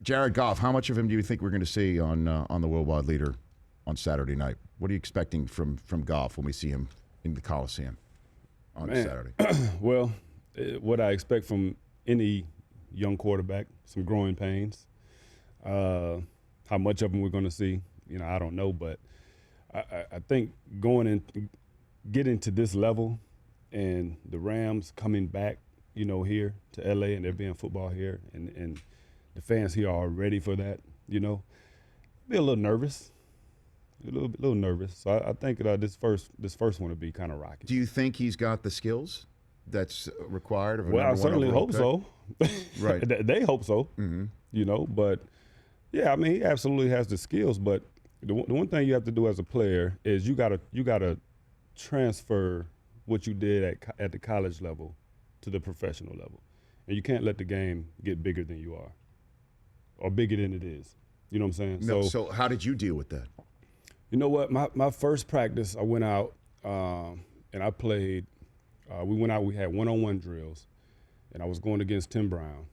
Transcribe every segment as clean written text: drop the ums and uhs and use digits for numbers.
Jared Goff, how much of him do you think we're going to see on the Worldwide Leader on Saturday night? What are you expecting from Goff when we see him in the Coliseum on Saturday? Well, what I expect from any young quarterback, some growing pains. How much of them we're going to see, I don't know. But I think getting to this level and the Rams coming back, here to L.A. and there being football here and the fans here are ready for that, be a little nervous. A little nervous. So I think this first one will be kind of rocky. Do you think he's got the skills that's required of a Well, I number one certainly overall hope pick? so. Right. They hope so. Mm-hmm. But yeah, I mean, he absolutely has the skills. But the one thing you have to do as a player is you gotta transfer what you did at the college level to the professional level, and you can't let the game get bigger than you are, or bigger than it is. You know what I'm saying? No, so how did you deal with that? You know what? My first practice, I went out and I played. We went out. We had one-on-one drills, and I was going against Tim Brown.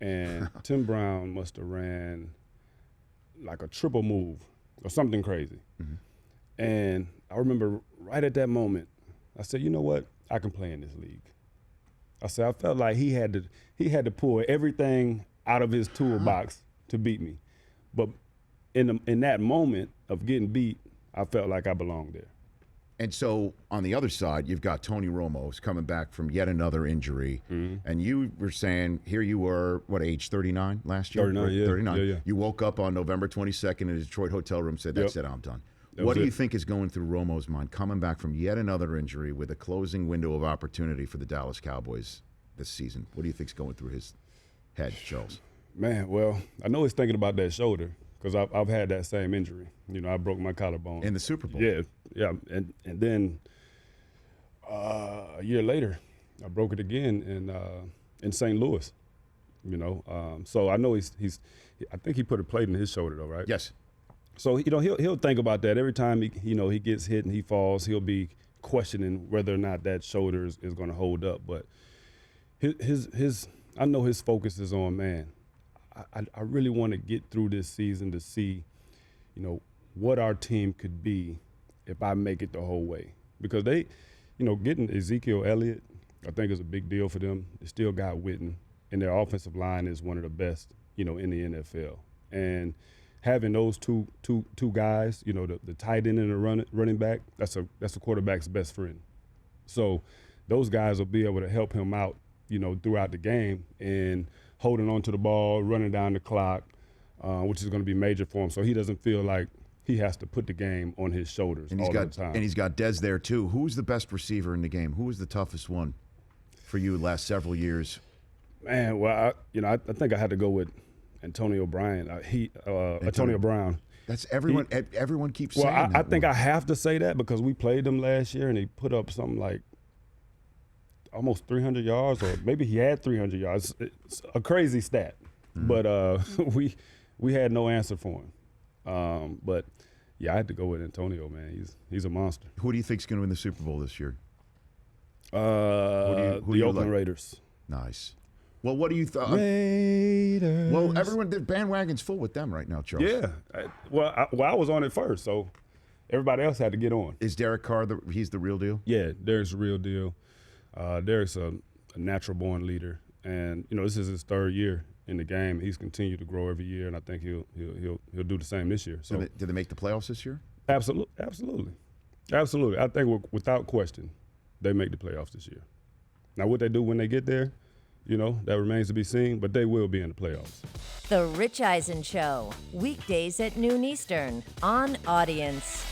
And Tim Brown must have ran like a triple move or something crazy. Mm-hmm. And I remember right at that moment, I said, you know what? I can play in this league. I said I felt like he had to pull everything out of his toolbox to beat me. But in that moment of getting beat, I felt like I belonged there. And so on the other side, you've got Tony Romo who's coming back from yet another injury. Mm-hmm. And you were saying, here you were, what, age 39 last year? 39, yeah. 39. Yeah. You woke up on November 22nd in a Detroit hotel room, said, that's it, I'm done. What do you think is going through Romo's mind, coming back from yet another injury with a closing window of opportunity for the Dallas Cowboys this season? What do you think's going through his head, Charles? Man, well, I know he's thinking about that shoulder because I've had that same injury. I broke my collarbone. In the Super Bowl. Yeah. And then a year later, I broke it again in St. Louis. So I know he's I think he put a plate in his shoulder though, right? Yes. So he'll think about that every time he gets hit and he falls. He'll be questioning whether or not that shoulder is going to hold up. But his I know his focus is on, man, I really want to get through this season to see, what our team could be if I make it the whole way. Because they, getting Ezekiel Elliott, I think is a big deal for them. They still got Witten, and their offensive line is one of the best, in the NFL. And having those two guys, the tight end and the running back, that's a quarterback's best friend. So those guys will be able to help him out, throughout the game and holding on to the ball, running down the clock, which is going to be major for him. So he doesn't feel like he has to put the game on his shoulders all the time. And he's got Dez there too. Who's the best receiver in the game? Who was the toughest one for you last several years? Man, well, I think I had to go with Antonio Brown. Antonio Brown. That's everyone. Everyone keeps saying that. I think I have to say that because we played them last year and he put up something like almost 300 yards, or maybe he had 300 yards. It's a crazy stat, but we had no answer for him. But yeah, I had to go with Antonio, man. He's a monster. Who do you think's going to win the Super Bowl this year? The Oakland Raiders. Nice. Well, what do you think? Raiders. Well, the bandwagon's full with them right now, Charles. Yeah. I was on it first, so everybody else had to get on. Is Derek Carr he's the real deal? Yeah, Derek's the real deal. Derek's a natural-born leader, and this is his third year in the game. He's continued to grow every year, and I think he'll do the same this year. So, did they make the playoffs this year? Absolutely. I think without question, they make the playoffs this year. Now, what they do when they get there, that remains to be seen, but they will be in the playoffs. The Rich Eisen Show, weekdays at noon Eastern on Audience.